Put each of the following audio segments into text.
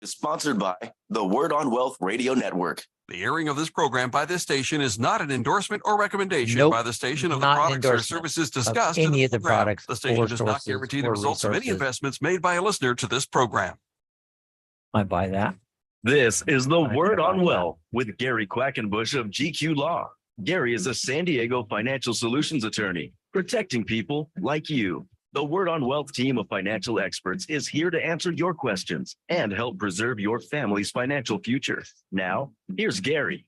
is sponsored by the Word on Wealth Radio Network. The airing of this program by this station is not an endorsement or recommendation Nope, by the station of the not an products or endorsement services of discussed in any the of the program. products The station or does not sources guarantee the or results of any resources. investments made by a listener to this program. I buy that. This is the Word on buy that. Wealth with Gary Quackenbush of GQ Law. Gary is a San Diego financial solutions attorney, protecting people like you. The Word on Wealth team of financial experts is here to answer your questions and help preserve your family's financial future. Now, here's Gary.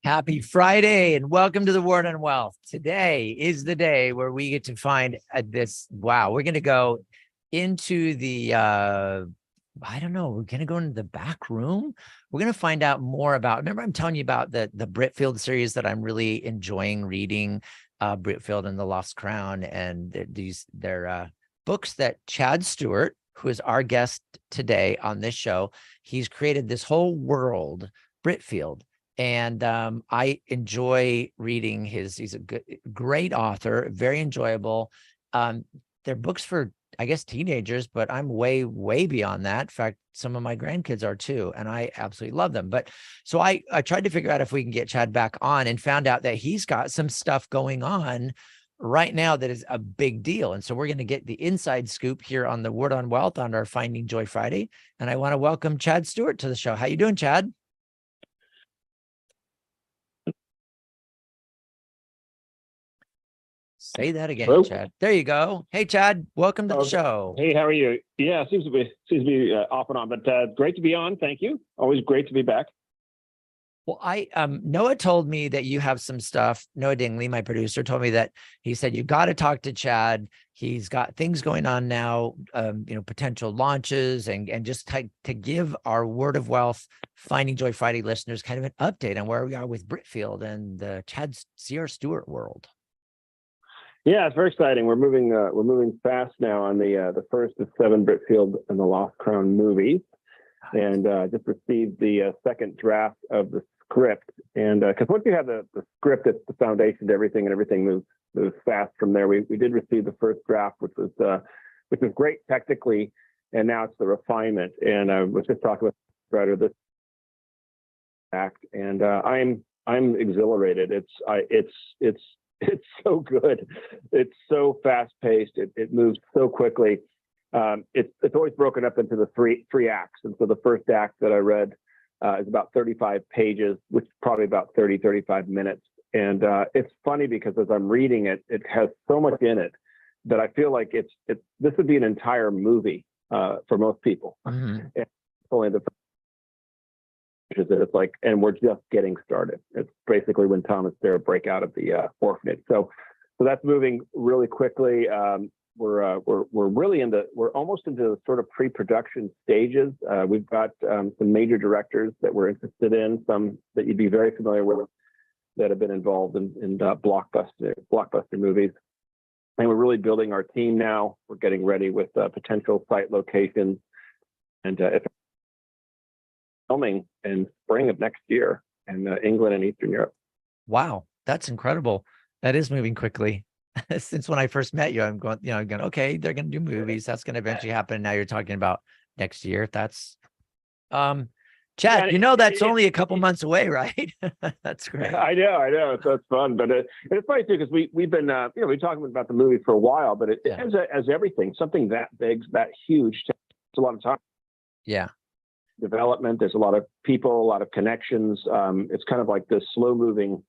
Happy Friday and welcome to the Word on Wealth. Today is the day where we get to find this. Wow, we're going to go into the, I don't know, we're going to go into the back room. We're going to find out more about, remember I'm telling you about the Britfield series that I'm really enjoying reading, Britfield and the Lost Crown. And they're books that Chad Stewart, who is our guest today on this show, he's created this whole world, Britfield. And I enjoy reading he's a great author, very enjoyable. They're books for, I guess, teenagers, but I'm way, way beyond that. In fact, some of my grandkids are too, and I absolutely love them. But so I tried to figure out if we can get Chad back on and found out that he's got some stuff going on right now that is a big deal. And so we're going to get the inside scoop here on the Word on Wealth on our Finding Joy Friday. And I want to welcome Chad Stewart to the show. How you doing, Chad? Say that again, Hello? Chad. There you go. Hey, Chad, welcome to the show. Hey, how are you? Yeah, it seems to be off and on, but great to be on. Thank you. Always great to be back. Well, Noah told me that you have some stuff. Noah Dingley, my producer, told me that he said, you got to talk to Chad. He's got things going on now, potential launches and just to give our Word of Wealth Finding Joy Friday listeners kind of an update on where we are with Britfield and the Chad C.R. Stewart world. Yeah, it's very exciting. We're moving fast now on the first of 7 Britfield and the Lost Crown movies, and just received the second draft of the script. And because once you have the script, it's the foundation to everything, and everything moves fast from there. We did receive the first draft, which was great technically, and now it's the refinement. And I was just talking with the writer this act, and I'm exhilarated. It's so good. It's so fast paced. It moves so quickly. It's always broken up into the three acts. And so the first act that I read is about 35 pages, which is probably about 35 minutes. And it's funny because as I'm reading it, it has so much in it that I feel like this would be an entire movie for most people. Mm-hmm. And only the it's like, and we're just getting started. It's basically when Tom and Sarah break out of the orphanage. So that's moving really quickly. We're almost into the sort of pre-production stages. We've got some major directors that we're interested in, some that you'd be very familiar with that have been involved in blockbuster movies. And we're really building our team now. We're getting ready with potential site locations, and if filming in spring of next year in England and Eastern Europe. Wow, that's incredible. That is moving quickly. Since when I first met you, I'm going, okay, they're going to do movies. That's going to eventually happen. Now you're talking about next year. That's, Chad, that's only a couple months away, right? That's great. I know. So it's fun, but it's funny too, because we've been, we've been talking about the movie for a while, but as everything, something that big, that huge, takes a lot of time. Yeah. Development. There's a lot of people, a lot of connections. It's kind of like this slow moving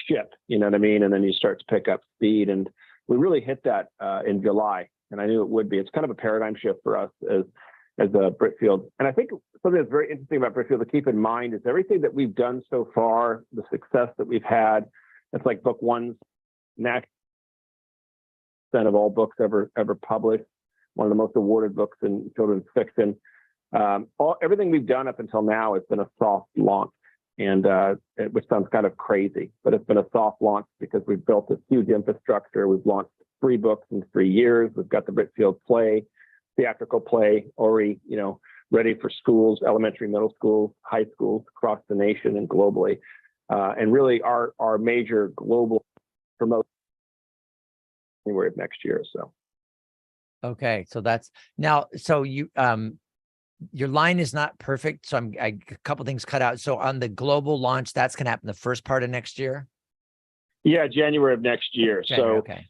ship, you know what I mean? And then you start to pick up speed, and we really hit that in July, and I knew it would be. It's kind of a paradigm shift for us as a Britfield. And I think something that's very interesting about Britfield to keep in mind is everything that we've done so far, the success that we've had. It's like book one's national % of all books ever published, one of the most awarded books in children's fiction. Everything we've done up until now has been a soft launch, and which sounds kind of crazy, but it's been a soft launch because we've built this huge infrastructure. We've launched 3 books in 3 years. We've got the Britfield play, theatrical play, already, ready for schools, elementary, middle schools, high schools across the nation and globally. And really our major global promotion January of next year. So. Okay. So that's now, so you, your line is not perfect. So a couple things cut out. So on the global launch, that's going to happen the first part of next year. Yeah, January of next year. January, So, okay.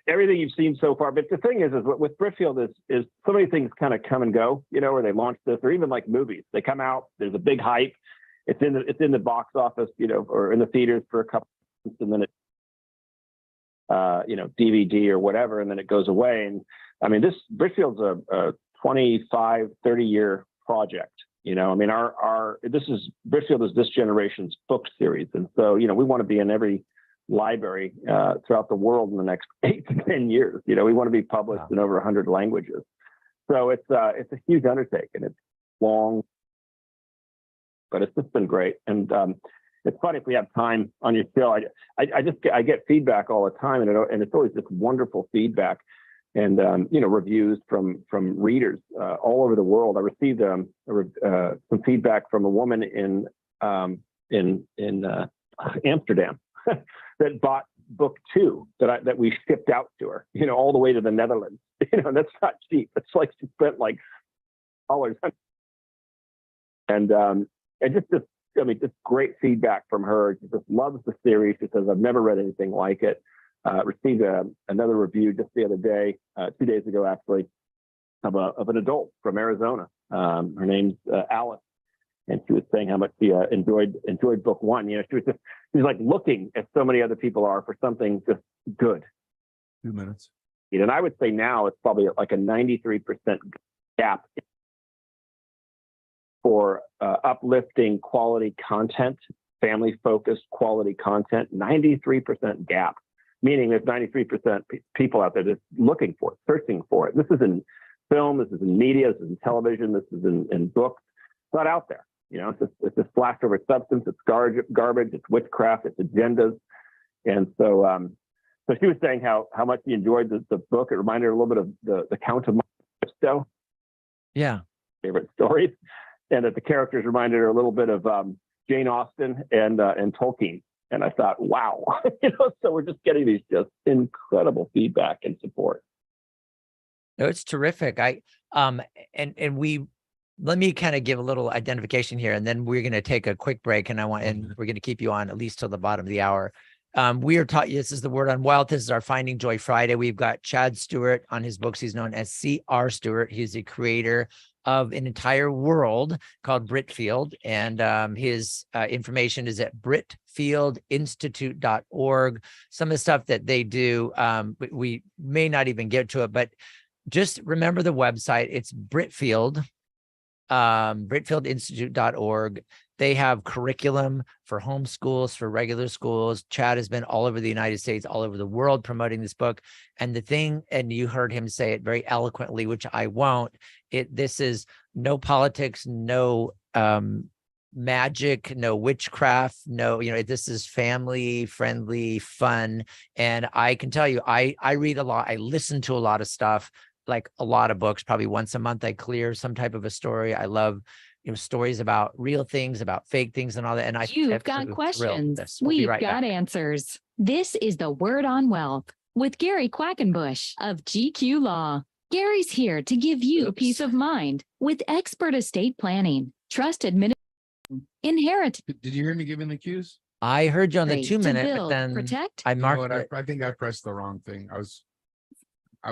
everything you've seen so far. But the thing is with Britfield is so many things kind of come and go, where they launch this, or even like movies. They come out, there's a big hype. It's in the box office, or in the theaters for a couple months, and then it, DVD or whatever, and then it goes away. And I mean, this Britfield's a 25, 30-year project. Britfield is this generation's book series. And so, we want to be in every library throughout the world in the next 8 to 10 years. We want to be published in over 100 languages. So it's a huge undertaking. It's long, but it's just been great. And it's funny, if we have time on your show, I get feedback all the time, and it's always just wonderful feedback. And reviews from readers all over the world. I received some feedback from a woman in Amsterdam that bought book 2 that we shipped out to her. All the way to the Netherlands. That's not cheap. It's like she spent like dollars. And just great feedback from her. She just loves the series. She says, I've never read anything like it. Received another review just the other day, 2 days ago, actually, of an adult from Arizona. Her name's Alice, and she was saying how much she enjoyed book 1. She was like looking, as so many other people are, for something just good. 2 minutes. And I would say now it's probably like a 93% gap for uplifting quality content, family-focused quality content. 93% gap. Meaning there's 93% people out there that's looking for it, searching for it. This is in film, this is in media, this is in television, this is in books. It's not out there. It's just flashed over substance. It's garbage. It's witchcraft. It's agendas. And so, so she was saying how much she enjoyed the book. It reminded her a little bit of the Count of Monte Cristo. Yeah. Favorite stories, and that the characters reminded her a little bit of Jane Austen and Tolkien. And I thought, wow, so we're just getting these just incredible feedback and support. No, it's terrific. Let me kind of give a little identification here, and then we're going to take a quick break, and we're going to keep you on at least till the bottom of the hour. We are taught, this is the Word on Wealth. This is our Finding Joy Friday. We've got Chad Stewart on his books. He's known as C.R. Stewart. He's the creator of an entire world called Britfield. And his information is at britfieldinstitute.org. Some of the stuff that they do, we may not even get to it, but just remember the website. It's Britfield, britfieldinstitute.org. They have curriculum for homeschools, for regular schools. Chad has been all over the United States, all over the world promoting this book. And the thing, and you heard him say it very eloquently, which I won't, this is no politics, no magic, no witchcraft, no, this is family friendly, fun. And I can tell you, I read a lot. I listen to a lot of stuff, like a lot of books. Probably once a month I clear some type of a story. I love stories about real things, about fake things and all that. And You've got questions. We've got answers. This is the Word on Wealth with Gary Quackenbush of GQ Law. Gary's here to give you peace of mind with expert estate planning, trust administration, inheritance. Did you hear me giving the cues? I heard you on the 2 minute, build, but then protect. I marked it. I think I pressed the wrong thing. I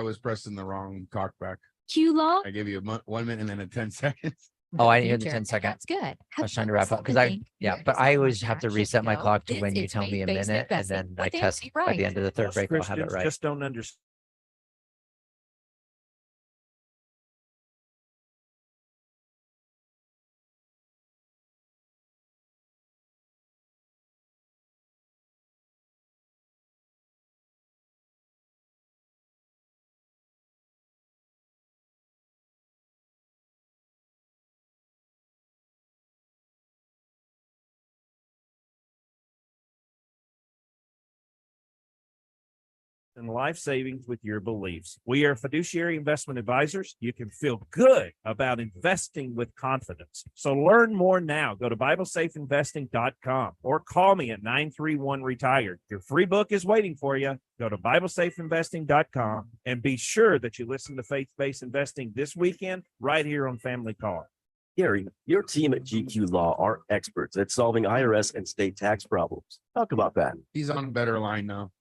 was pressing the wrong talkback. Q Law. I gave you 1 minute and then 10 seconds. Oh, I didn't hear the 10 seconds. That's good. I was trying to wrap up because but I always have to reset my clock to when you tell me a minute, and then I test by the end of the third break. I'll have it right. Just don't understand. and life savings with your beliefs. We are fiduciary investment advisors. You can feel good about investing with confidence. So learn more now. Go to BibleSafeInvesting.com or call me at 931-RETIRED. Your free book is waiting for you. Go to BibleSafeInvesting.com and be sure that you listen to Faith-Based Investing this weekend right here on Family Call. Gary, your team at GQ Law are experts at solving IRS and state tax problems. Talk about that. He's on a better line now.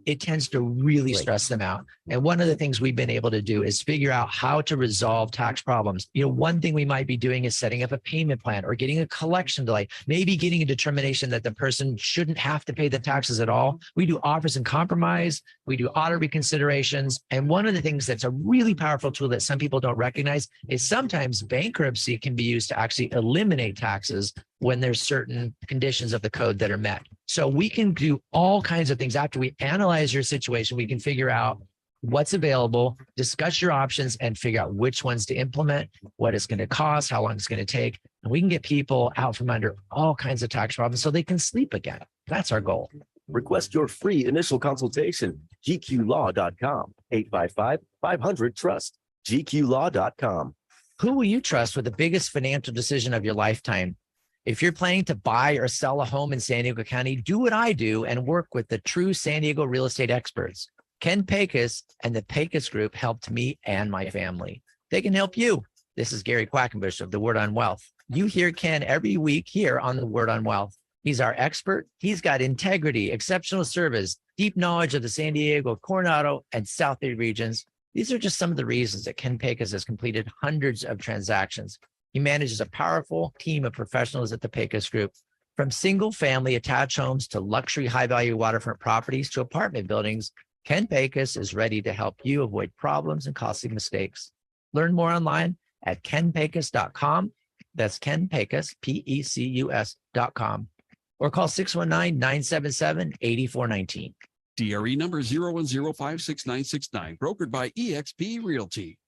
It tends to really stress them out. And one of the things we've been able to do is figure out how to resolve tax problems. One thing we might be doing is setting up a payment plan or getting a collection delay, maybe getting a determination that the person shouldn't have to pay the taxes at all. We do offers and compromise. We do audit reconsiderations. And one of the things that's a really powerful tool that some people don't recognize is sometimes bankruptcy can be used to actually eliminate taxes when there's certain conditions of the code that are met. So we can do all kinds of things. After we analyze your situation, we can figure out what's available, discuss your options, and figure out which ones to implement, what it's going to cost, how long it's going to take. And we can get people out from under all kinds of tax problems so they can sleep again. That's our goal. Request your free initial consultation. GQLaw.com, 855-500-TRUST, GQLaw.com. Who will you trust with the biggest financial decision of your lifetime? If you're planning to buy or sell a home in San Diego County, do what I do and work with the true San Diego real estate experts. Ken Pecos and the Pecos Group helped me and my family. They can help you. This is Gary Quackenbush of The Word on Wealth. You hear Ken every week here on The Word on Wealth. He's our expert. He's got integrity, exceptional service, deep knowledge of the San Diego, Coronado, and South Bay regions. These are just some of the reasons that Ken Pecos has completed hundreds of transactions. He manages a powerful team of professionals at the Pecos Group, from single-family attached homes to luxury high-value waterfront properties to apartment buildings. Ken Pecos is ready to help you avoid problems and costly mistakes. Learn more online at kenpecos.com. That's Ken Pecos, Pecus.com. Or call 619-977-8419. DRE number 010566969, brokered by eXp Realty.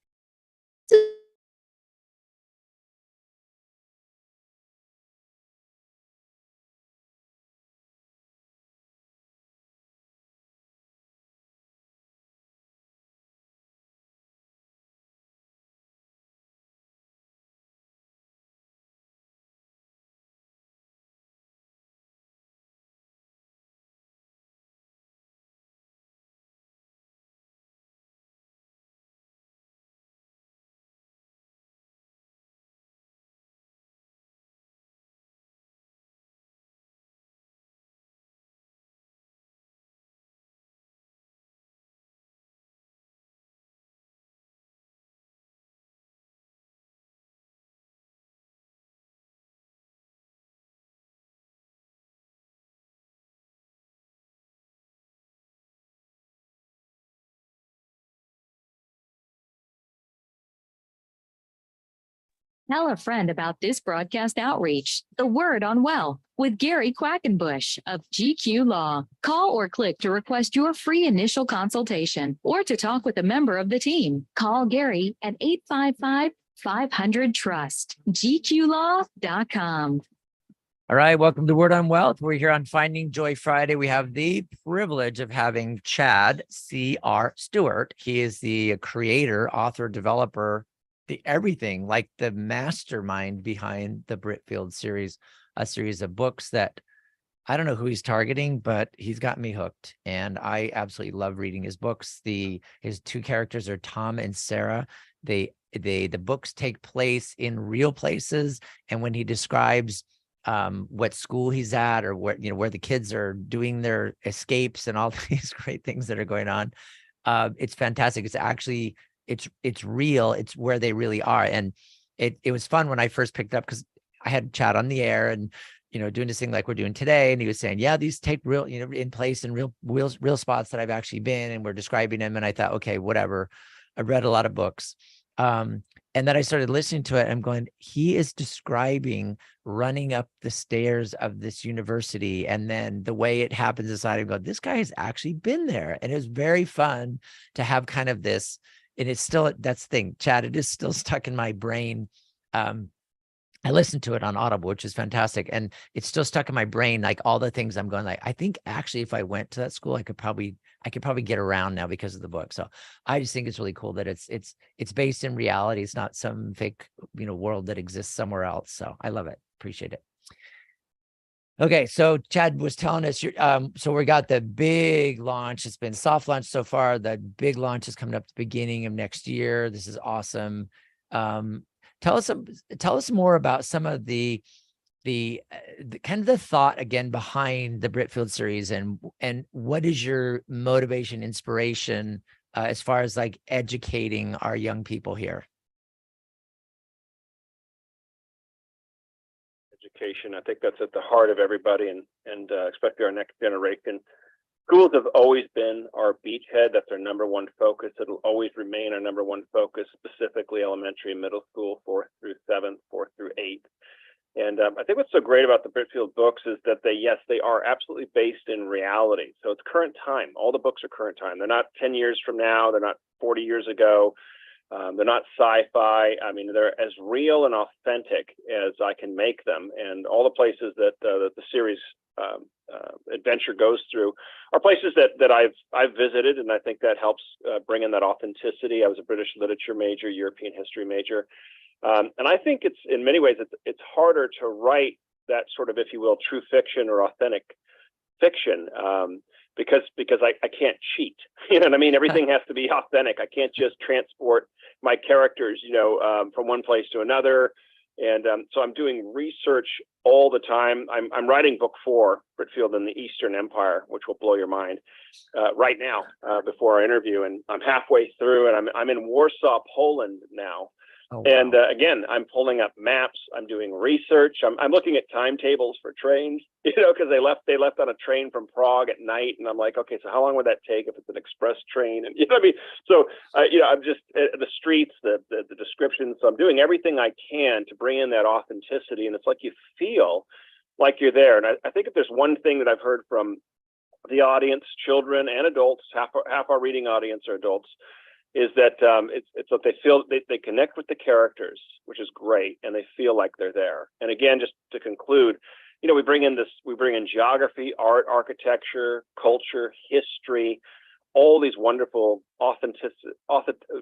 Tell a friend about this broadcast outreach, The Word on Wealth, with Gary Quackenbush of GQ Law. Call or click to request your free initial consultation or to talk with a member of the team. Call Gary at 855-500-TRUST, GQLaw.com. All right, welcome to Word on Wealth. We're here on Finding Joy Friday. We have the privilege of having Chad C.R. Stewart. He is the creator, author, developer, the everything, like the mastermind behind the Britfield series, a series of books that I don't know who he's targeting, but he's got me hooked. And I absolutely love reading his books. His two characters are Tom and Sarah. The books take place in real places. And when he describes what school he's at, or where the kids are doing their escapes and all these great things that are going on, it's fantastic. It's actually, it's real. It's where they really are. And it was fun when I first picked up, because I had Chad on the air and, doing this thing like we're doing today. And he was saying, yeah, these take real, in place in real spots that I've actually been, and we're describing them. And I thought, okay, whatever. I read a lot of books. And then I started listening to it and I'm going, he is describing running up the stairs of this university. And then the way it happens inside, I go, this guy has actually been there. And it was very fun to have kind of this. And it's still, that's the thing, Chad, it is still stuck in my brain. I listened to it on Audible, which is fantastic. And it's still stuck in my brain, like all the things I'm going like, I think actually if I went to that school, I could probably get around now because of the book. So I just think it's really cool that it's based in reality. It's not some fake, world that exists somewhere else. So I love it. Appreciate it. Okay, so Chad was telling us, so we got the big launch. It's been soft launch so far. The big launch is coming up at the beginning of next year. This is awesome. Tell us more about some of the kind of the thought again behind the Britfield series, and what is your motivation, inspiration as far as like educating our young people here? Education. I think that's at the heart of everybody, and especially our next generation. Schools have always been our beachhead. That's our number one focus. It'll always remain our number one focus, specifically elementary and middle school, 4th through 7th, 4th through 8th. And I think what's so great about the Britfield books is that they are absolutely based in reality. So it's current time. All the books are current time. They're not 10 years from now. They're not 40 years ago. They're not sci-fi. I mean, they're as real and authentic as I can make them. And all the places that the series adventure goes through are places that I've visited, and I think that helps bring in that authenticity. I was a British literature major, European history major, and I think it's in many ways it's harder to write that sort of, if you will, true fiction or authentic fiction. Because I can't cheat. You know what I mean? Everything has to be authentic. I can't just transport my characters, from one place to another. And so I'm doing research all the time. I'm writing book 4, Britfield and the Eastern Empire, which will blow your mind right now before our interview. And I'm halfway through, and I'm in Warsaw, Poland now. Oh, wow. And again, I'm pulling up maps. I'm doing research. I'm looking at timetables for trains, because they left on a train from Prague at night, and I'm like, okay, so how long would that take if it's an express train? And what I mean. So I'm just the streets, the descriptions. So I'm doing everything I can to bring in that authenticity, and it's like you feel like you're there. And I think if there's one thing that I've heard from the audience, children and adults, half our reading audience are adults, is that it's what they feel. They connect with the characters, which is great, and they feel like they're there. And again, just to conclude, we bring in geography, art, architecture, culture, history, all these wonderful,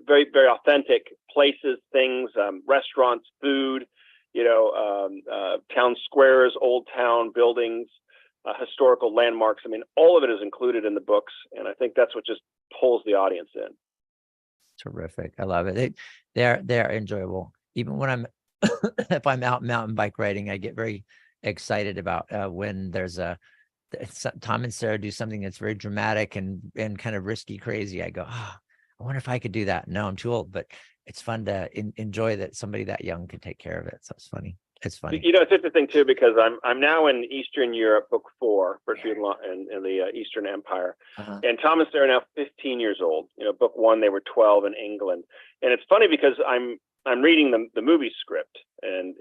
very, very authentic places, things, restaurants, food, town squares, old town buildings, historical landmarks. I mean, all of it is included in the books, and I think that's what just pulls the audience in. Terrific. I love it. They're enjoyable. Even when if I'm out mountain bike riding, I get very excited about when there's Tom and Sarah do something that's very dramatic and kind of risky, crazy. I go, I wonder if I could do that. No, I'm too old, but it's fun to enjoy that somebody that young can take care of it. So it's funny. It's funny. It's interesting too, because I'm now in Eastern Europe, book 4, Britfield in the Eastern Empire, and Tom and Sarah are now 15 years old. Book 1 they were 12 in England, and it's funny because I'm reading the movie script, and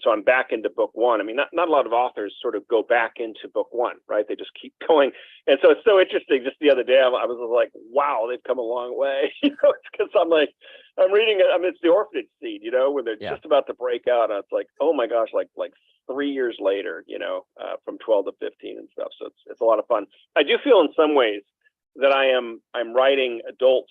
so I'm back into book 1. I mean, not a lot of authors sort of go back into book 1, right? They just keep going, and so it's so interesting. Just the other day, I was like, wow, they've come a long way. It's because I'm reading it. I mean, it's the orphanage scene, when they're just about to break out, and it's like, oh my gosh, like 3 years later, from 12 to 15 and stuff. So it's a lot of fun. I do feel in some ways that I'm writing adult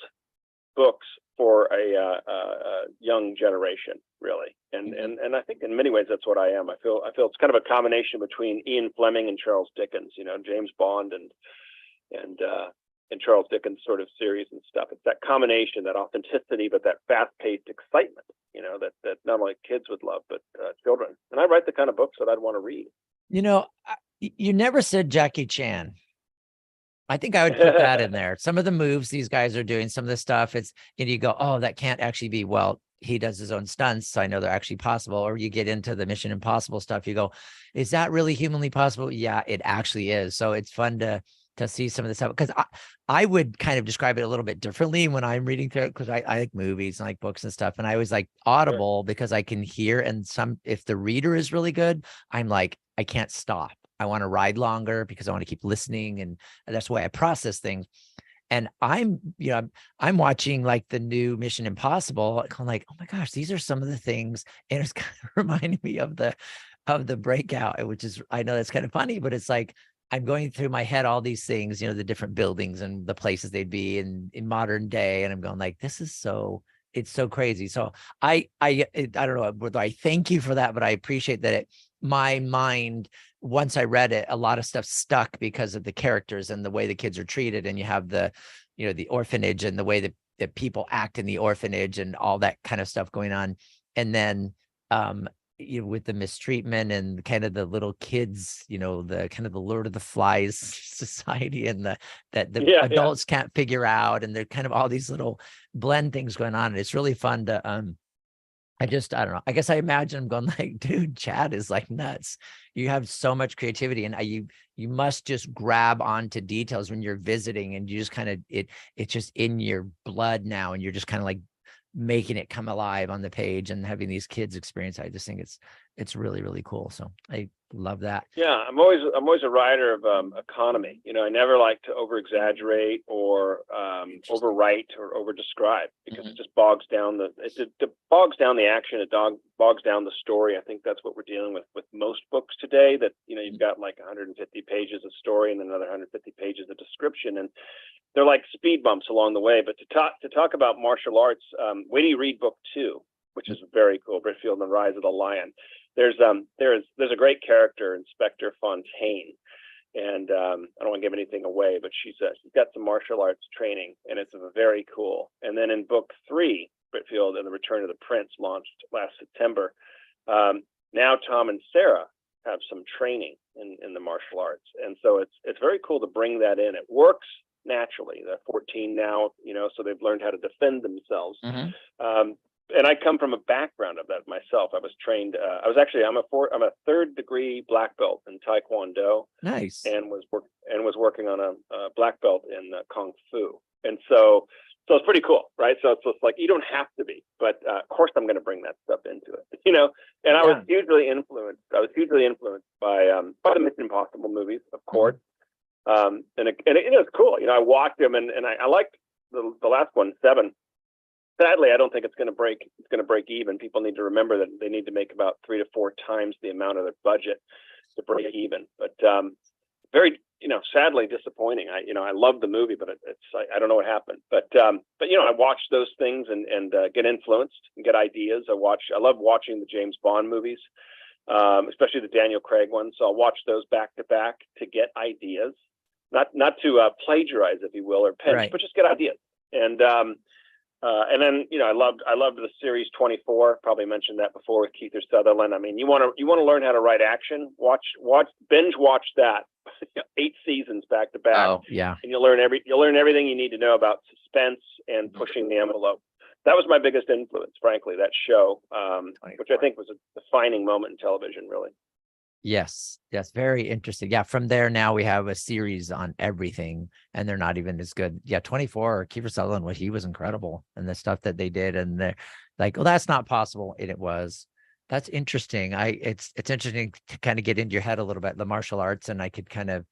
books for a young generation, really, and I think in many ways that's what I am. I feel it's kind of a combination between Ian Fleming and Charles Dickens, James Bond and Charles Dickens sort of series and stuff. It's that combination, that authenticity, but that fast-paced excitement, that not only kids would love, but children. And I write the kind of books that I'd want to read. You never said Jackie Chan. I think I would put that in there. Some of the moves these guys are doing, some of the stuff, you go, oh, that can't actually be. Well, he does his own stunts, so I know they're actually possible. Or you get into the Mission Impossible stuff, you go, is that really humanly possible? Yeah, it actually is. So it's fun to see some of this stuff, because I would kind of describe it a little bit differently when I'm reading through it, because I like movies and like books and stuff, and I was like Audible because I can hear, and if the reader is really good, I'm like, I can't stop. I want to ride longer because I want to keep listening, and that's the way I process things. And I'm watching like the new Mission Impossible, kind of like, oh my gosh, these are some of the things. And it's kind of reminding me of the Breakout, which is, I know that's kind of funny, but it's like, I'm going through my head all these things, the different buildings and the places they'd be in modern day. And I'm going like, it's so crazy. So I don't know whether I thank you for that, but I appreciate that my mind, once I read it, a lot of stuff stuck because of the characters and the way the kids are treated. And you have the orphanage and the way that people act in the orphanage and all that kind of stuff going on. And then, with the mistreatment and kind of the little kids, the kind of the Lord of the Flies society and that the adults can't figure out. And they're kind of all these little blend things going on. And it's really fun to, I don't know. I guess I imagine I'm going like, dude, Chad is like nuts. You have so much creativity and you must just grab onto details when you're visiting and you just kind of, it's just in your blood now. And you're just kind of like making it come alive on the page and having these kids experience. I just think it's really, really cool. So I love that. Yeah, I'm always a writer of economy. I never like to over exaggerate or overwrite or over describe because it just bogs down the action. It bogs down the story. I think that's what we're dealing with most books today. That you've got like 150 pages of story and then another 150 pages of description, and they're like speed bumps along the way. But to talk about martial arts, wait till you read book 2, which is very cool. Britfield and the Rise of the Lion. There's a great character, Inspector Fontaine, and I don't want to give anything away, but she's got some martial arts training, and it's very cool. And then in book 3, Britfield and the Return of the Prince launched last September. Now Tom and Sarah have some training in the martial arts, and so it's very cool to bring that in. It works naturally. They're 14 now, so they've learned how to defend themselves. And I come from a background of that myself. I was trained. I'm a 3rd degree black belt in Taekwondo. Nice. And was working on a black belt in Kung Fu. And so it's pretty cool, right? So it's like you don't have to be, but of course I'm going to bring that stuff into it, And I was hugely influenced. By the Mission Impossible movies, of course. And it's cool. I watched them, and I liked the last one, 7. Sadly, I don't think it's going to break even. People need to remember that they need to make about 3 to 4 times the amount of their budget to break even. But very, sadly disappointing. I love the movie, but I don't know what happened. But I watch those things and get influenced and get ideas. I love watching the James Bond movies, especially the Daniel Craig ones. So I'll watch those back to back to get ideas, not to plagiarize, if you will, or pinch, but just get ideas. And then I loved the series 24. Probably mentioned that before with Keith Sutherland. I mean, you want to learn how to write action. Binge watch that 8 seasons back to back. Oh yeah, and you'll learn everything you need to know about suspense and pushing the envelope. That was my biggest influence, frankly. That show, which I think was a defining moment in television, really. Yes, very interesting. Yeah, from there now we have a series on everything, and they're not even as good. Yeah, 24 or Kiefer Sutherland, he was incredible, and the stuff that they did, and they're like, well, that's not possible, and it was. That's interesting. It's interesting to kind of get into your head a little bit, the martial arts, and I could kind of,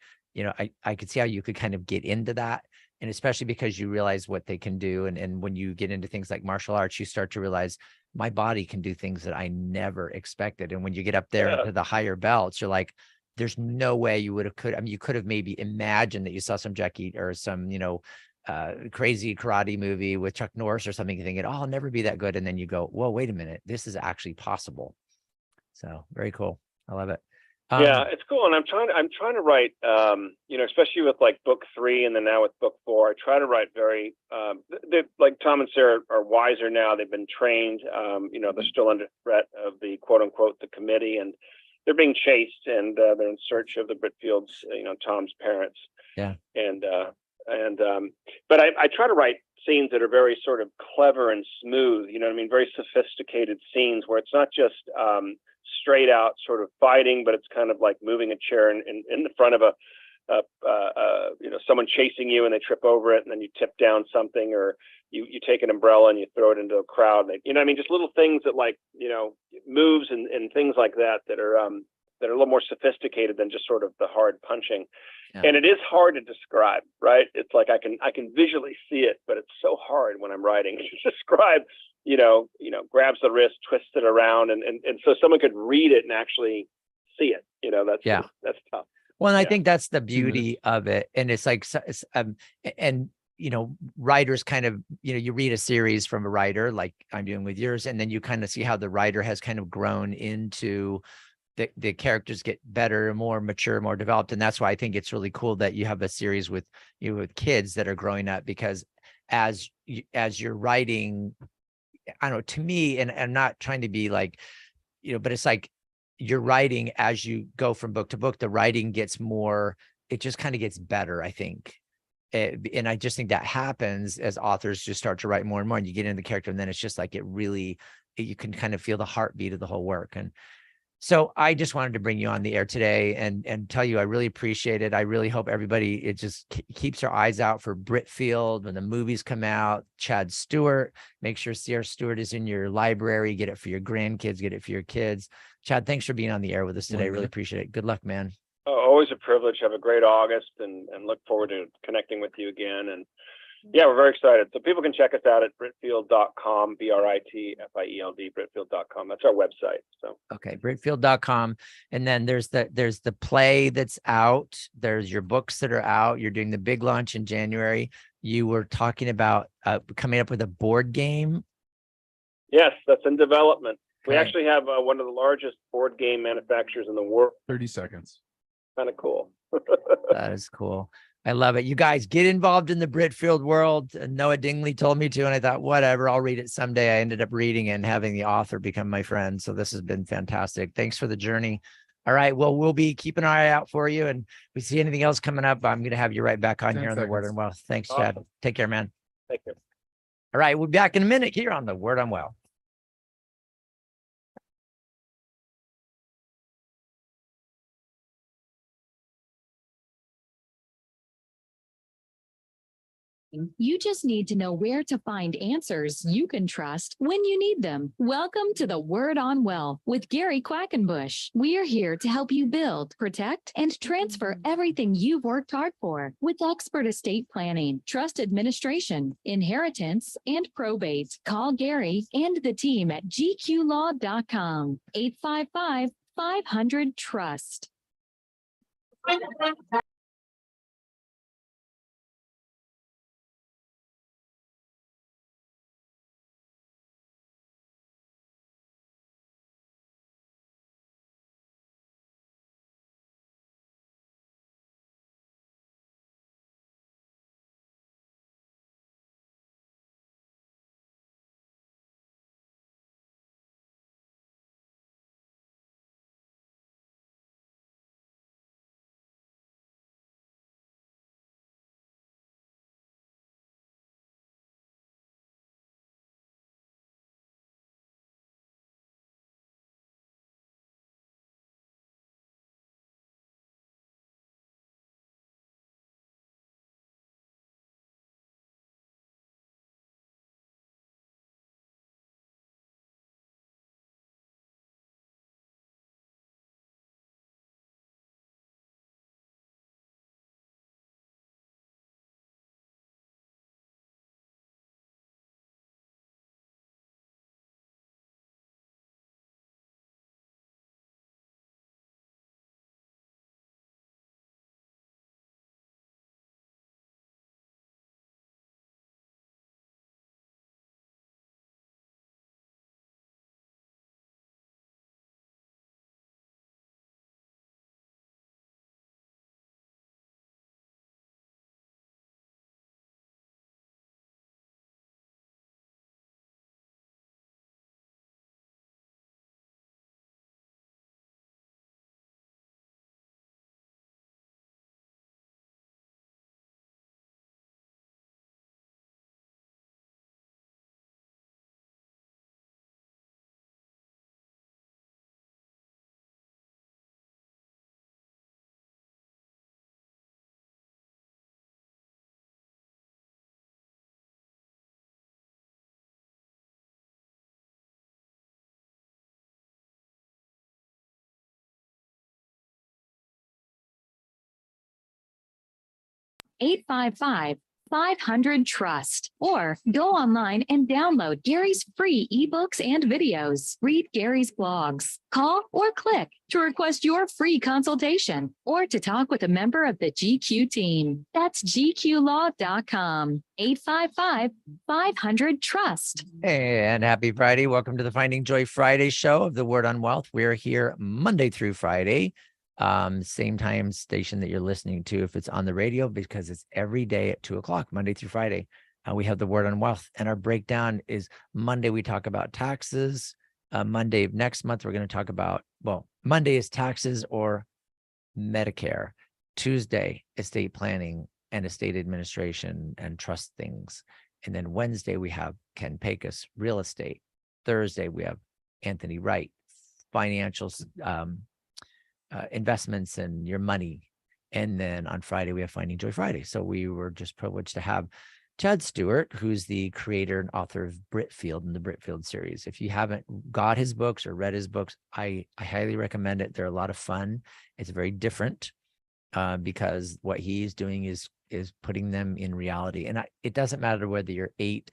I could see how you could kind of get into that, and especially because you realize what they can do, and when you get into things like martial arts, you start to realize my body can do things that I never expected. And when you get up there into the higher belts, you're like, there's no way you would have you could have maybe imagined that you saw some Jackie or some, crazy karate movie with Chuck Norris or something, thinking, oh, I'll never be that good. And then you go, whoa, wait a minute, this is actually possible. So very cool. I love it. Yeah, it's cool. And I'm trying to write, especially with like book 3 and then now with book 4, I try to write very, like Tom and Sarah are wiser now. They've been trained, they're still under threat of the quote unquote, the committee, and they're being chased, and they're in search of the Britfields, Tom's parents. Yeah. But I try to write scenes that are very sort of clever and smooth, very sophisticated scenes where it's not just, straight out sort of fighting, but it's kind of like moving a chair in the front of someone chasing you and they trip over it, and then you tip down something, or you take an umbrella and you throw it into a crowd. Just little things that moves and things like that are that are a little more sophisticated than just sort of the hard punching. Yeah. And it is hard to describe, right? It's like I can visually see it, but it's so hard when I'm writing to describe, grabs the wrist, twists it around, and so someone could read it and actually see it. That's tough. Well, and I Yeah. think that's the beauty of it. And it's like, and writers kind of, you read a series from a writer like I'm doing with yours, and then you kind of see how the writer has kind of grown into the characters get better, more mature, more developed. And that's why I think it's really cool that you have a series with kids that are growing up, because as you're writing, I don't know, to me, and I'm not trying to be like, but it's like you're writing as you go from book to book, the writing gets more, it just kind of gets better, I think. And I just think that happens as authors just start to write more and more, and you get into the character, and then it's just like you can kind of feel the heartbeat of the whole work. And so I just wanted to bring you on the air today and tell you I really appreciate it. I really hope everybody, it just keeps their eyes out for Britfield when the movies come out. Chad Stewart, make sure Sierra Stewart is in your library. Get it for your grandkids, get it for your kids. Chad, thanks for being on the air with us today. Really appreciate it. Good luck, man. Oh, always a privilege. Have a great August, and look forward to connecting with you again. And yeah, we're very excited. So people can check us out at Britfield.com, Britfield, Britfield.com. That's our website. So okay, Britfield.com. And then there's the play that's out. There's your books that are out. You're doing the big launch in January. You were talking about coming up with a board game. Yes, that's in development. Okay. We actually have one of the largest board game manufacturers in the world. 30 seconds. Kind of cool. That is cool. I love it. You guys get involved in the Britfield world. Noah Dingley told me to, and I thought, whatever, I'll read it someday. I ended up reading and having the author become my friend. So this has been fantastic. Thanks for the journey. All right. Well, we'll be keeping an eye out for you. And if we see anything else coming up, I'm going to have you right back on 10 here on the Word seconds. on Wealth. Thanks, Awesome. Chad. Take care, man. Thank you. All right. We'll be back in a minute here on the Word on Wealth. You just need to know where to find answers you can trust when you need them. Welcome to the Word on Wealth with Gary Quackenbush. We are here to help you build, protect, and transfer everything you've worked hard for with expert estate planning, trust administration, inheritance, and probate. Call Gary and the team at gqlaw.com, 855-500-TRUST. 855-500-TRUST, or go online and download Gary's free ebooks and videos. Read Gary's blogs. Call or click to request your free consultation or to talk with a member of the GQ team. That's gqlaw.com. 855-500-TRUST. And happy Friday. Welcome to the Finding Joy Friday show of the Word on Wealth. We're here Monday through Friday. Same time station that you're listening to if it's on the radio, because it's every day at 2:00, Monday through Friday. We have the Word on Wealth, and our breakdown is Monday we talk about taxes. Monday of next month we're going to talk about, well, Monday is taxes or Medicare. Tuesday, estate planning and estate administration and trust things. And then Wednesday we have Ken Pecos, real estate. Thursday we have Anthony Wright, financials, investments and your money. And then on Friday, we have Finding Joy Friday. So we were just privileged to have Chad Stewart, who's the creator and author of Britfield and the Britfield series. If you haven't got his books or read his books, I highly recommend it. They're a lot of fun. It's very different because what he's doing is putting them in reality. And it doesn't matter whether you're 8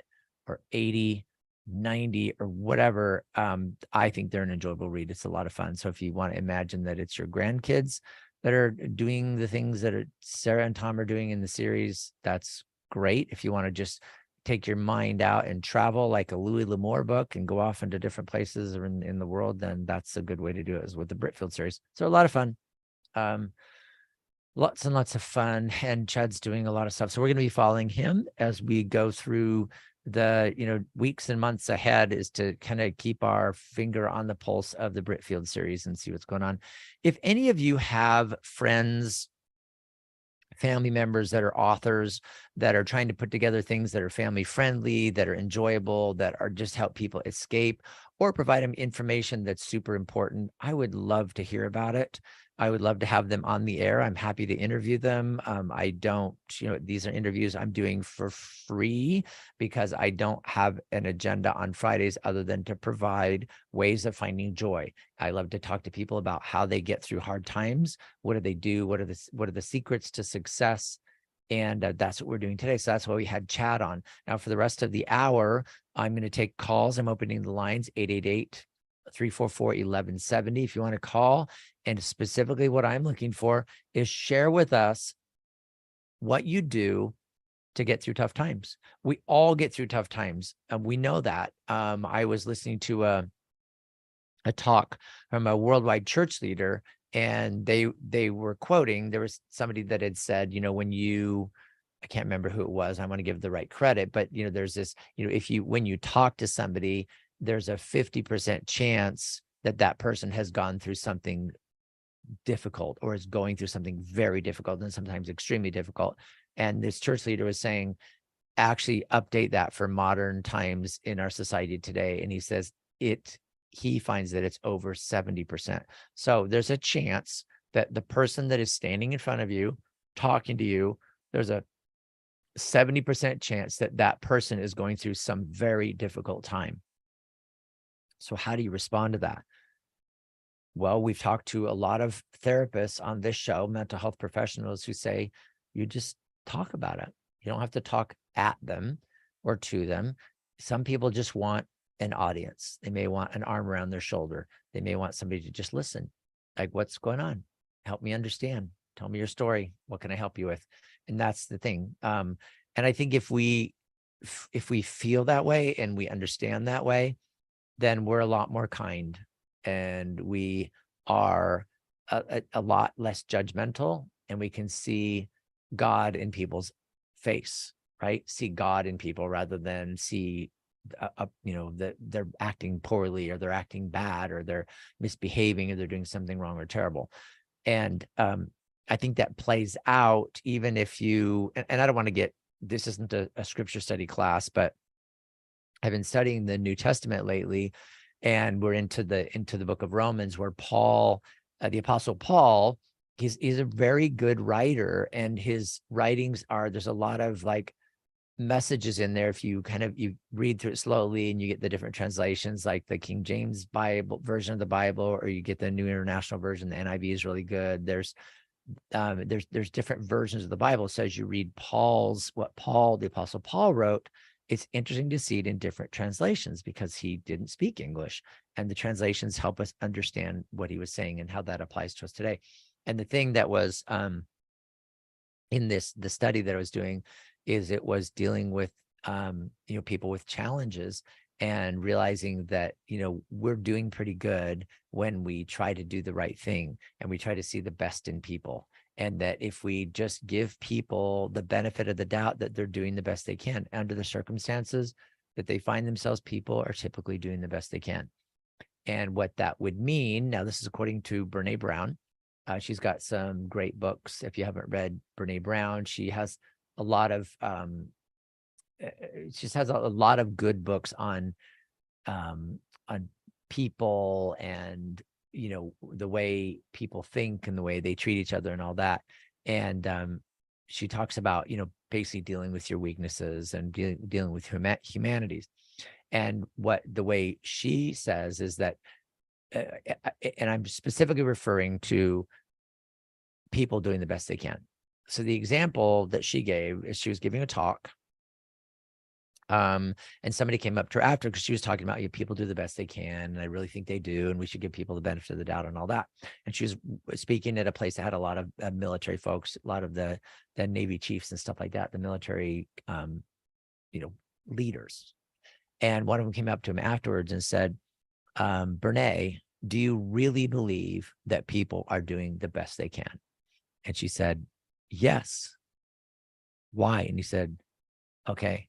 or 80, 90 or whatever. I think they're an enjoyable read. It's a lot of fun. So if you want to imagine that it's your grandkids that are doing the things that Sarah and Tom are doing in the series, that's great. If you want to just take your mind out and travel like a Louis L'Amour book and go off into different places or in the world, then that's a good way to do it, is with the Britfield series. So a lot of fun. Lots and lots of fun. And Chad's doing a lot of stuff. So we're going to be following him as we go through the weeks and months ahead, is to kind of keep our finger on the pulse of the Britfield series and see what's going on. If any of you have friends, family members that are authors that are trying to put together things that are family friendly, that are enjoyable, that are just help people escape or provide them information that's super important, I would love to hear about it. I would love to have them on the air. I'm happy to interview them. I don't, these are interviews I'm doing for free because I don't have an agenda on Fridays other than to provide ways of finding joy. I love to talk to people about how they get through hard times. What do they do? What are the secrets to success? And that's what we're doing today. So that's why we had Chad on. Now for the rest of the hour, I'm going to take calls. I'm opening the lines, 888-344-1170. If you want to call. And specifically what I'm looking for is share with us what you do to get through tough times. We all get through tough times. And we know that. I was listening to a talk from a worldwide church leader, and they were quoting, there was somebody that had said, I can't remember who it was. I want to give the right credit, but there's this, when you talk to somebody, there's a 50% chance that person has gone through something difficult or is going through something very difficult and sometimes extremely difficult. And this church leader was saying, actually update that for modern times in our society today. And he says he finds that it's over 70%. So there's a chance that the person that is standing in front of you, talking to you, there's a 70% chance that person is going through some very difficult time. So how do you respond to that? Well, we've talked to a lot of therapists on this show, mental health professionals, who say, you just talk about it. You don't have to talk at them or to them. Some people just want an audience. They may want an arm around their shoulder. They may want somebody to just listen. Like, what's going on? Help me understand. Tell me your story. What can I help you with? And that's the thing. And I think if we feel that way and we understand that way, then we're a lot more kind, and we are a lot less judgmental, and we can see God in people's face, right? See God in people rather than see, that they're acting poorly or they're acting bad or they're misbehaving or they're doing something wrong or terrible. And I think that plays out even if you, and I don't want to get, this isn't a scripture study class, but I've been studying the New Testament lately, and we're into the book of Romans, where Paul, the Apostle Paul, he's a very good writer, and his writings there's a lot of like messages in there. If you you read through it slowly and you get the different translations, like the King James Bible version of the Bible, or you get the New International Version, the NIV is really good. there's different versions of the Bible. It says you read the Apostle Paul wrote. It's interesting to see it in different translations because he didn't speak English, and the translations help us understand what he was saying and how that applies to us today. And the thing that was in the study that I was doing is it was dealing with people with challenges and realizing that we're doing pretty good when we try to do the right thing and we try to see the best in people. And that if we just give people the benefit of the doubt that they're doing the best they can under the circumstances that they find themselves, people are typically doing the best they can. And what that would mean, now this is according to Brene Brown. She's got some great books. If you haven't read Brene Brown, she has a lot of good books on people and the way people think and the way they treat each other and all that. And she talks about basically dealing with your weaknesses and dealing with humanities. And the way she says is that, and I'm specifically referring to people doing the best they can. So the example that she gave is she was giving a talk. And somebody came up to her after because she was talking about people do the best they can, and I really think they do, and we should give people the benefit of the doubt and all that. And she was speaking at a place that had a lot of military folks, a lot of the Navy chiefs and stuff like that, the military, leaders. And one of them came up to him afterwards and said, Brene, do you really believe that people are doing the best they can? And she said, yes. Why? And he said, okay,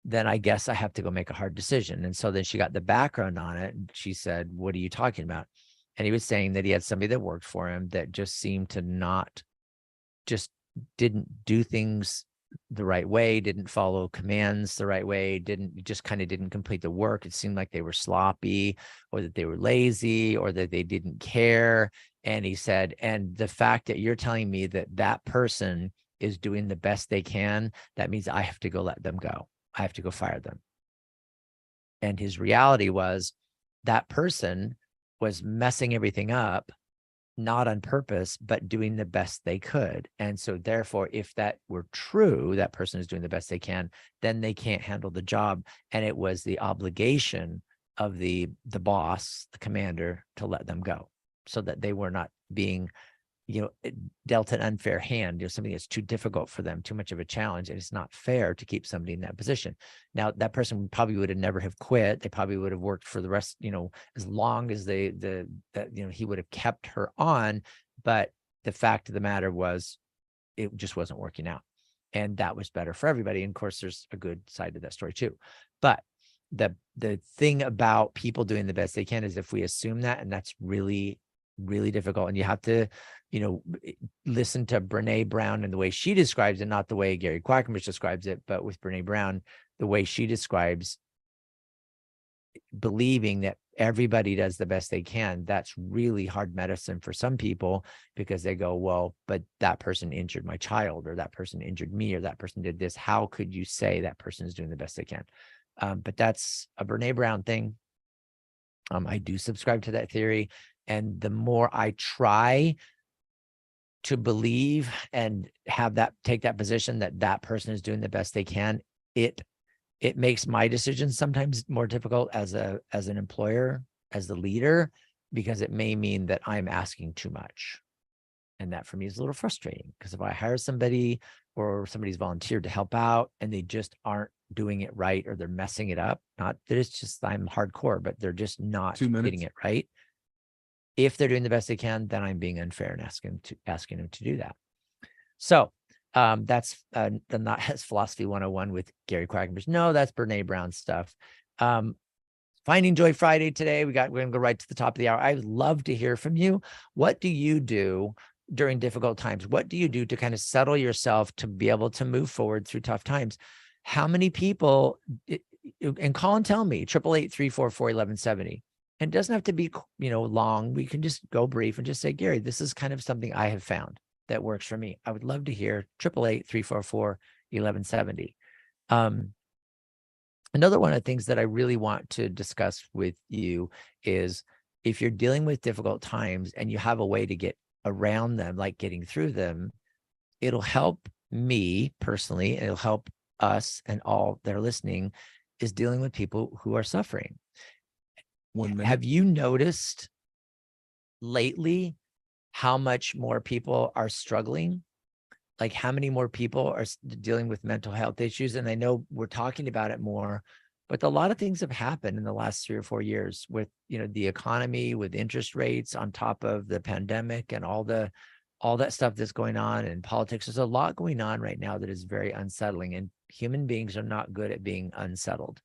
then I guess I have to go make a hard decision. And so then she got the background on it. And she said, what are you talking about? And he was saying that he had somebody that worked for him that just seemed to didn't do things the right way, didn't follow commands the right way, didn't complete the work. It seemed like they were sloppy, or that they were lazy, or that they didn't care. And he said, and the fact that you're telling me that person is doing the best they can, that means I have to go let them go. I have to go fire them. And his reality was that person was messing everything up, not on purpose, but doing the best they could. And so therefore, if that were true, that person is doing the best they can, then they can't handle the job. And it was the obligation of the boss, the commander, to let them go so that they were not being dealt an unfair hand, something that's too difficult for them, too much of a challenge. And it's not fair to keep somebody in that position. Now, that person probably would have never have quit. They probably would have worked for the rest, as long as he would have kept her on. But the fact of the matter was, it just wasn't working out. And that was better for everybody. And of course, there's a good side to that story too. But the thing about people doing the best they can is if we assume that, and that's really, really difficult. And you have to, listen to Brene Brown and the way she describes it, not the way Gary Quackenbush describes it, but with Brene Brown, the way she describes believing that everybody does the best they can. That's really hard medicine for some people because they go, well, but that person injured my child, or that person injured me, or that person did this. How could you say that person is doing the best they can? But that's a Brene Brown thing. I do subscribe to that theory. And the more I try to believe and take that position that person is doing the best they can, it makes my decisions sometimes more difficult as an employer, as the leader, because it may mean that I'm asking too much. And that for me is a little frustrating, because if I hire somebody or somebody's volunteered to help out and they just aren't doing it right, or they're messing it up, not that it's just I'm hardcore, but they're just not getting it right. If they're doing the best they can, then I'm being unfair and asking them to do that. So that's that's Philosophy 101 with Gary Quackenbush. No, that's Brene Brown stuff. Finding Joy Friday today. We're going to go right to the top of the hour. I would love to hear from you. What do you do during difficult times? What do you do to kind of settle yourself to be able to move forward through tough times? How many people, and call and tell me, 888-344-1170. And it doesn't have to be, long. We can just go brief and just say, Gary, this is kind of something I have found that works for me. I would love to hear 888-344-1170. Another one of the things that I really want to discuss with you is if you're dealing with difficult times and you have a way to get around them, like getting through them, it'll help me personally, and it'll help us and all that are listening, is dealing with people who are suffering. 1 minute. Have you noticed lately how much more people are struggling? Like how many more people are dealing with mental health issues? And I know we're talking about it more, but a lot of things have happened in the last 3 or 4 years with, the economy, with interest rates on top of the pandemic and all that stuff that's going on in politics. There's a lot going on right now that is very unsettling, and human beings are not good at being unsettled.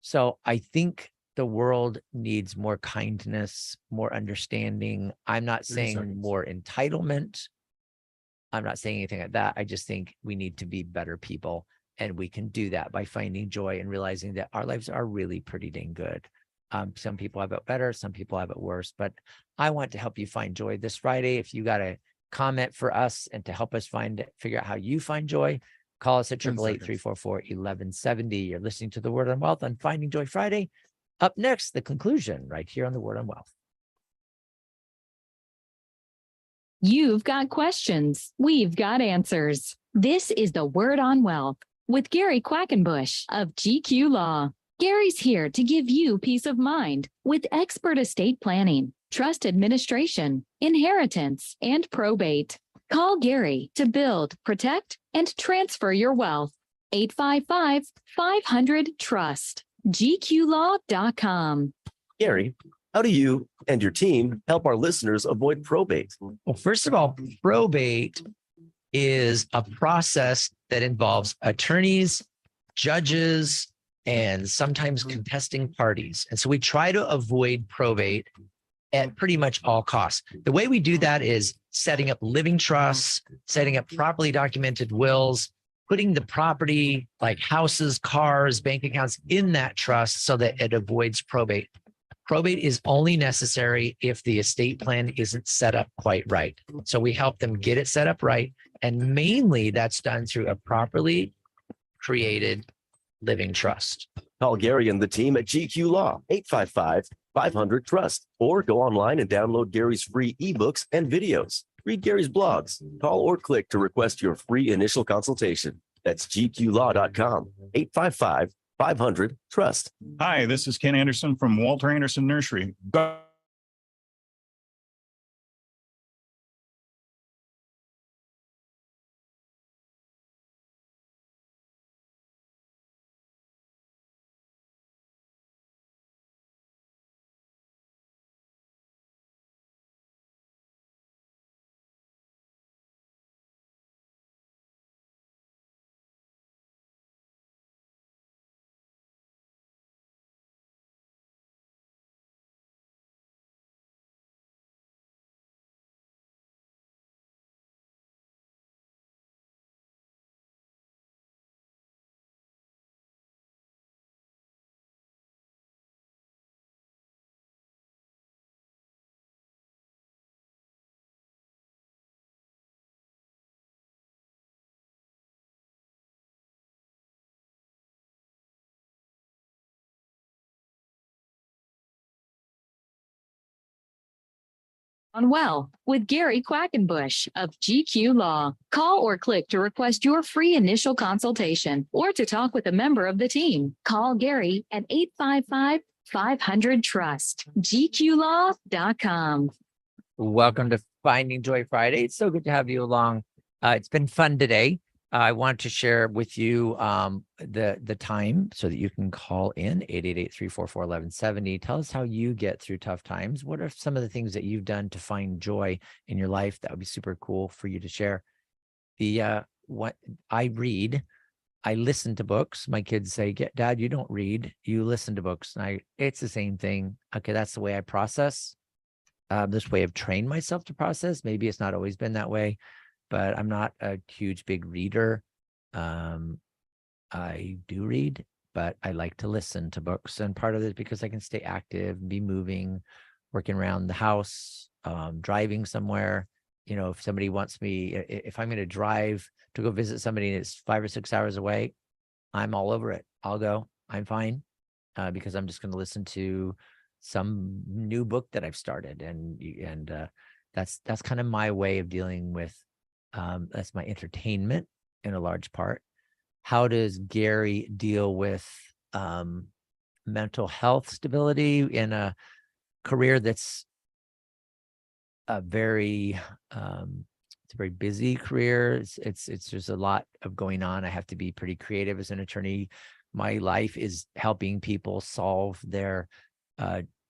So I think the world needs more kindness, more understanding. I'm not 30 saying seconds. more entitlement. I'm not saying anything like that. I just think we need to be better people. And we can do that by finding joy and realizing that our lives are really pretty dang good. Some people have it better, some people have it worse, but I want to help you find joy this Friday. If you got a comment for us and to help us figure out how you find joy, call us at 10 888-344-1170. You're listening to The Word on Wealth on Finding Joy Friday. Up next, the conclusion right here on The Word on Wealth. You've got questions. We've got answers. This is the Word on Wealth with Gary Quackenbush of GQ Law. Gary's here to give you peace of mind with expert estate planning, trust administration, inheritance, and probate. Call Gary to build, protect, and transfer your wealth. 855-500-TRUST. GQlaw.com. Gary, how do you and your team help our listeners avoid probate? Well, first of all, probate is a process that involves attorneys, judges, and sometimes contesting parties. And so we try to avoid probate at pretty much all costs. The way we do that is setting up living trusts, setting up properly documented wills, putting the property like houses, cars, bank accounts in that trust so that it avoids probate. Probate is only necessary if the estate plan isn't set up quite right. So we help them get it set up right. And mainly that's done through a properly created living trust. Call Gary and the team at GQ Law, 855-500-TRUST, or go online and download Gary's free ebooks and videos. Read Gary's blogs. Call or click to request your free initial consultation. That's gqlaw.com, 855-500-TRUST. Hi, this is Ken Anderson from Walter Anderson Nursery. On Well with Gary Quackenbush of GQ Law. Call or click to request your free initial consultation or to talk with a member of the team. Call Gary at 855-500-TRUST. GQlaw.com. Welcome to Finding Joy Friday. It's so good to have you along. It's been fun today. I want to share with you the time so that you can call in 888-344-1170. Tell us how you get through tough times. What are some of the things that you've done to find joy in your life? That would be super cool for you to share. What I read, I listen to books. My kids say, Dad, you don't read, you listen to books. And it's the same thing. Okay, that's the way I process. This way I've trained myself to process. Maybe it's not always been that way, but I'm not a huge, big reader. I do read, but I like to listen to books. And part of it is because I can stay active, be moving, working around the house, driving somewhere. If somebody wants me, if I'm going to drive to go visit somebody and it's 5 or 6 hours away, I'm all over it. I'll go. I'm fine because I'm just going to listen to some new book that I've started. And That's kind of my way of dealing with, that's my entertainment in a large part. How does Gary deal with mental health stability in a career that's a very it's a very busy career. It's there's a lot of going on. I have to be pretty creative as an attorney. My life is helping people solve their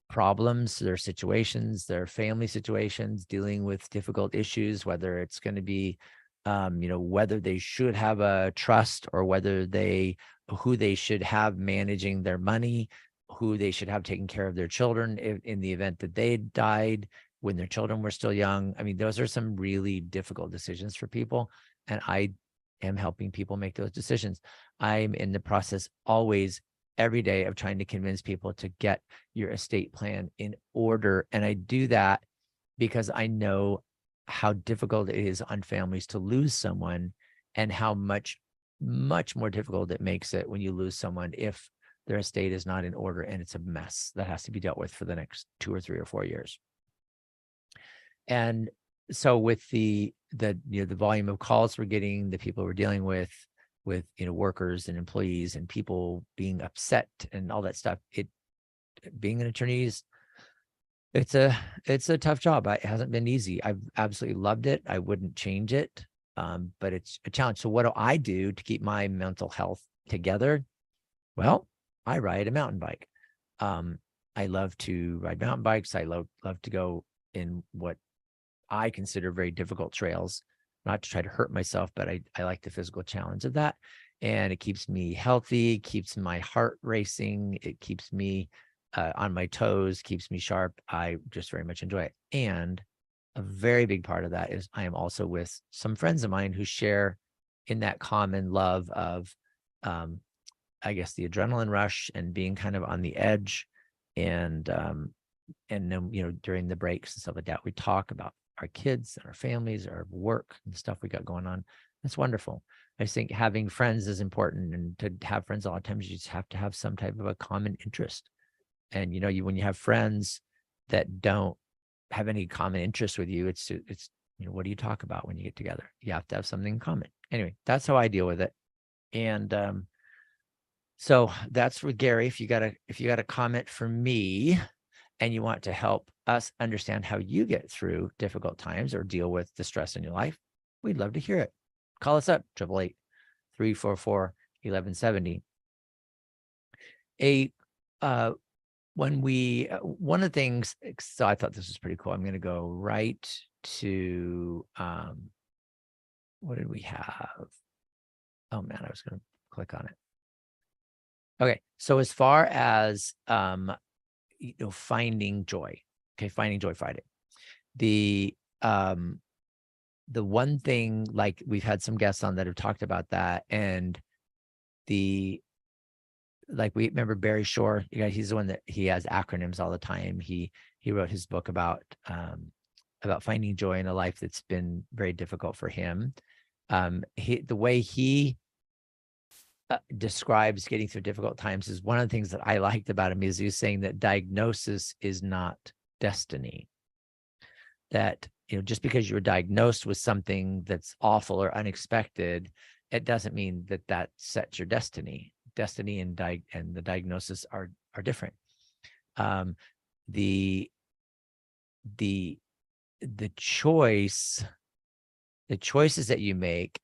problems, their situations, their family situations, dealing with difficult issues, whether it's going to be whether they should have a trust or who they should have managing their money, who they should have taking care of their children in the event that they died when their children were still young. I mean, those are some really difficult decisions for people, and I am helping people make those decisions. I'm in the process always, every day, of trying to convince people to get your estate plan in order. And I do that because I know how difficult it is on families to lose someone, and how much more difficult it makes it when you lose someone if their estate is not in order and it's a mess that has to be dealt with for the next 2 or 3 or 4 years. And so with the volume of calls we're getting, the people we're dealing with workers and employees and people being upset and all that stuff, being an attorney is, it's a tough job. It hasn't been easy. I've absolutely loved it. I wouldn't change it. But it's a challenge. So what do I do to keep my mental health together? Well, I ride a mountain bike. I love to ride mountain bikes. I love to go in what I consider very difficult trails, not to try to hurt myself, but I like the physical challenge of that. And it keeps me healthy, keeps my heart racing. It keeps me on my toes, keeps me sharp. I just very much enjoy it. And a very big part of that is I am also with some friends of mine who share in that common love of, I guess, the adrenaline rush and being kind of on the edge. And then, during the breaks and stuff like that, we talk about our kids and our families, our work and stuff we got going on. That's wonderful. I just think having friends is important, and to have friends a lot of times you just have to have some type of a common interest. And when you have friends that don't have any common interest with you, it's what do you talk about when you get together? You have to have something in common. Anyway, that's how I deal with it. And so that's with Gary. If you got a comment for me and you want to help us understand how you get through difficult times or deal with the stress in your life, we'd love to hear it. Call us up, 888-344-1170. One of the things, so I thought this was pretty cool. I'm going to go right to, what did we have? Oh man, I was going to click on it. Okay. So as far as, finding joy, Finding Joy Friday. The one thing, like, we've had some guests on that have talked about that, and we remember Barry Shore, he's the one that he has acronyms all the time. He wrote his book about finding joy in a life that's been very difficult for him. The way he describes getting through difficult times is one of the things that I liked about him. Is he was saying that diagnosis is not destiny. That just because you were diagnosed with something that's awful or unexpected, it doesn't mean that sets your destiny. Destiny and the diagnosis are different. The choices that you make,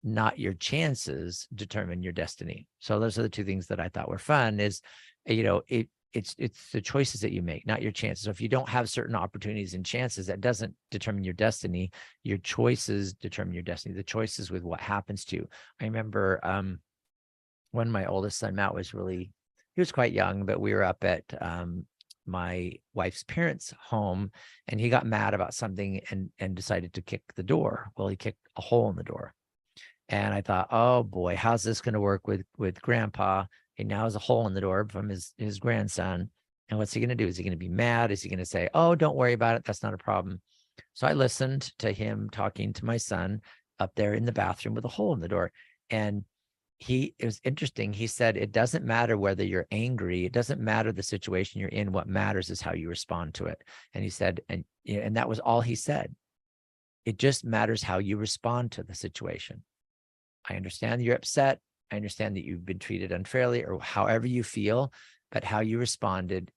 not your chances, determine your destiny. So those are the two things that I thought were fun. Is it's the choices that you make, not your chances. So if you don't have certain opportunities and chances, that doesn't determine your destiny. Your choices determine your destiny. The choices with what happens to you. I remember when my oldest son Matt he was quite young, but we were up at my wife's parents' home, and he got mad about something and decided to kick the door. Well, he kicked a hole in the door. And I thought, oh boy, how's this going to work with grandpa? He now has a hole in the door from his grandson. And what's he going to do? Is he going to be mad? Is he going to say, oh, don't worry about it, that's not a problem? So I listened to him talking to my son up there in the bathroom with a hole in the door. And it was interesting. He said, it doesn't matter whether you're angry. It doesn't matter the situation you're in. What matters is how you respond to it. And he said, and that was all he said. It just matters how you respond to the situation. I understand you're upset. I understand that you've been treated unfairly or however you feel, but how you responded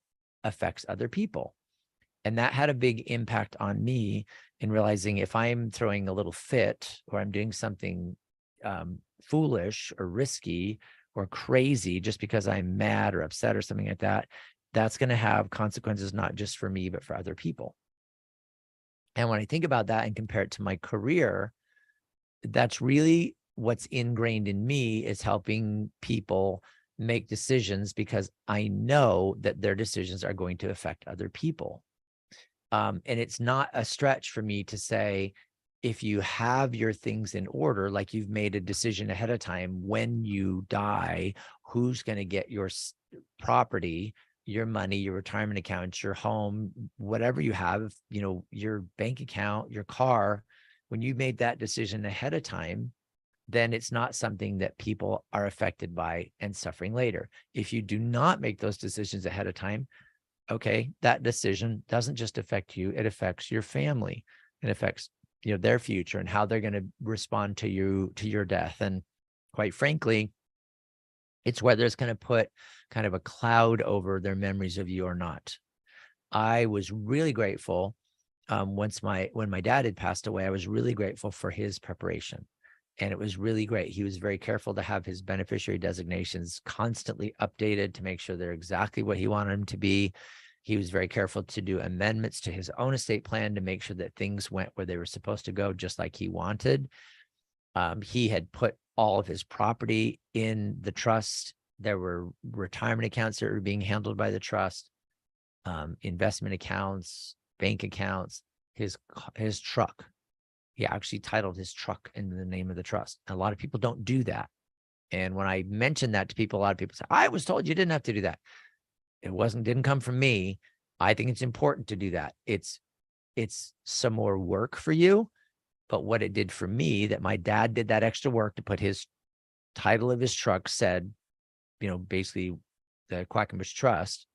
affects other people. And that had a big impact on me in realizing if I'm throwing a little fit or I'm doing something foolish or risky or crazy just because I'm mad or upset or something like that, that's going to have consequences, not just for me, but for other people. And when I think about that and compare it to my career, that's really what's ingrained in me, is helping people make decisions because I know that their decisions are going to affect other people. And it's not a stretch for me to say, if you have your things in order, like you've made a decision ahead of time, when you die, who's going to get your property, your money, your retirement accounts, your home, whatever you have, your bank account, your car, when you made that decision ahead of time, then it's not something that people are affected by and suffering later. If you do not make those decisions ahead of time, okay, that decision doesn't just affect you, it affects your family. It affects their future and how they're going to respond to your death. And quite frankly, it's whether it's going to put kind of a cloud over their memories of you or not. I was really grateful when my dad had passed away. I was really grateful for his preparation. And it was really great. He was very careful to have his beneficiary designations constantly updated to make sure they're exactly what he wanted them to be. He was very careful to do amendments to his own estate plan to make sure that things went where they were supposed to go, just like he wanted. He had put all of his property in the trust. There were retirement accounts that were being handled by the trust, investment accounts, bank accounts, his truck. He actually titled his truck in the name of the trust. A lot of people don't do that. And when I mentioned that to people, a lot of people say, I was told you didn't have to do that. It didn't come from me. I think it's important to do that. It's some more work for you. But what it did for me, that my dad did that extra work to put his title of his truck said, basically the Quackenbush Trust,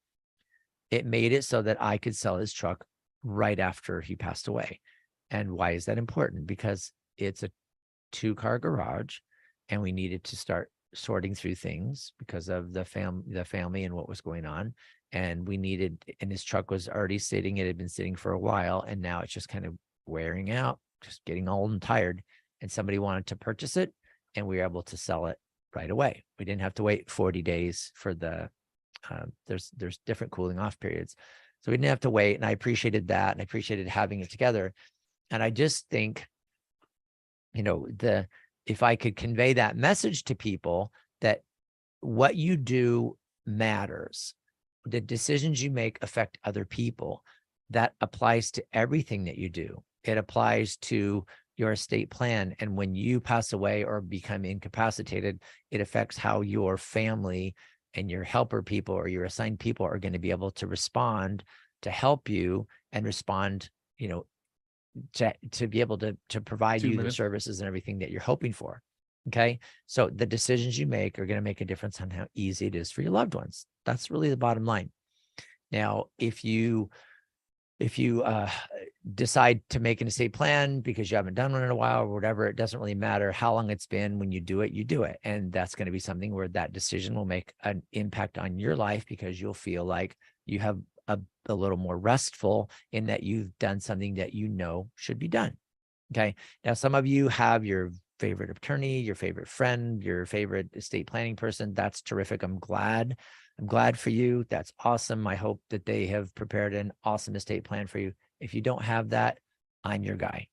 it made it so that I could sell his truck right after he passed away. And why is that important? Because it's a 2-car garage and we needed to start sorting through things because of the family and what was going on. And his truck was already sitting. It had been sitting for a while and now it's just kind of wearing out, just getting old and tired. And somebody wanted to purchase it and we were able to sell it right away. We didn't have to wait 40 days for there's different cooling off periods. So we didn't have to wait. And I appreciated that. And I appreciated having it together. And I just think, if I could convey that message to people, that what you do matters. The decisions you make affect other people. That applies to everything that you do. It applies to your estate plan. And when you pass away or become incapacitated, it affects how your family and your helper people or your assigned people are going to be able to respond to help you and respond, to be able to provide you the services and everything that you're hoping for. Okay. So the decisions you make are going to make a difference on how easy it is for your loved ones. That's really the bottom line. Now, if you decide to make an estate plan because you haven't done one in a while or whatever, it doesn't really matter how long it's been. When you do it, you do it. And that's going to be something where that decision will make an impact on your life because you'll feel like you have a little more restful in that you've done something that should be done. Okay. Now, some of you have your favorite attorney, your favorite friend, your favorite estate planning person. That's terrific. I'm glad for you. That's awesome. I hope that they have prepared an awesome estate plan for you. If you don't have that, I'm your guy.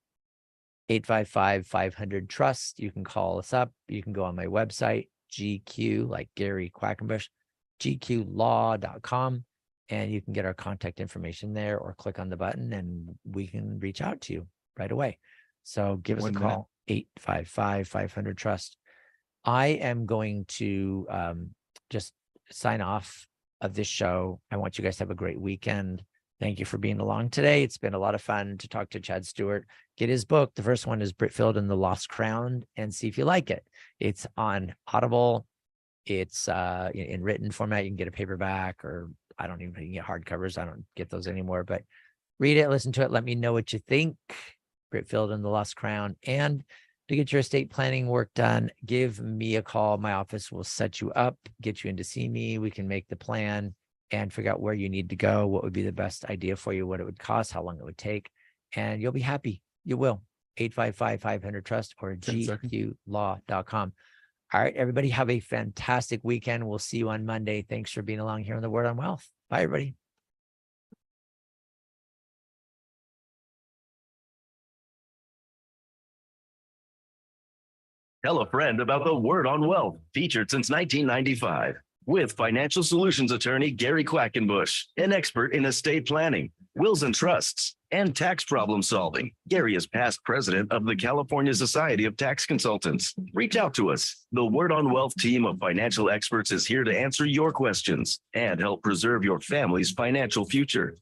855-500-TRUST. You can call us up. You can go on my website, GQ, like Gary Quackenbush, gqlaw.com. And you can get our contact information there or click on the button and we can reach out to you right away. So give us a call, 855-500-TRUST. I am going to just sign off of this show. I want you guys to have a great weekend. Thank you for being along today. It's been a lot of fun to talk to Chad Stewart. Get his book. The first one is Britfield and the Lost Crown, and see if you like it. It's on Audible. It's in written format. You can get a paperback, or I don't even, you can get hardcovers. I don't get those anymore, but read it, listen to it. Let me know what you think. Britfield and the Lost Crown. And to get your estate planning work done, give me a call. My office will set you up, get you in to see me. We can make the plan and figure out where you need to go, what would be the best idea for you, what it would cost, how long it would take, and you'll be happy. You will. 855-500-TRUST or 10 seconds. gqlaw.com. All right, everybody, have a fantastic weekend. We'll see you on Monday. Thanks for being along here on the Word on Wealth. Bye, everybody. Tell a friend about the Word on Wealth, featured since 1995. With financial solutions attorney Gary Quackenbush, an expert in estate planning, wills and trusts, and tax problem solving. Gary is past president of the California Society of Tax Consultants. Reach out to us. The Word on Wealth team of financial experts is here to answer your questions and help preserve your family's financial future.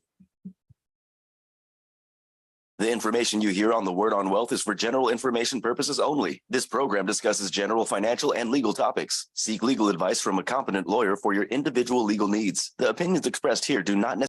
The information you hear on the Word on Wealth is for general information purposes only. This program discusses general financial and legal topics. Seek legal advice from a competent lawyer for your individual legal needs. The opinions expressed here do not necessarily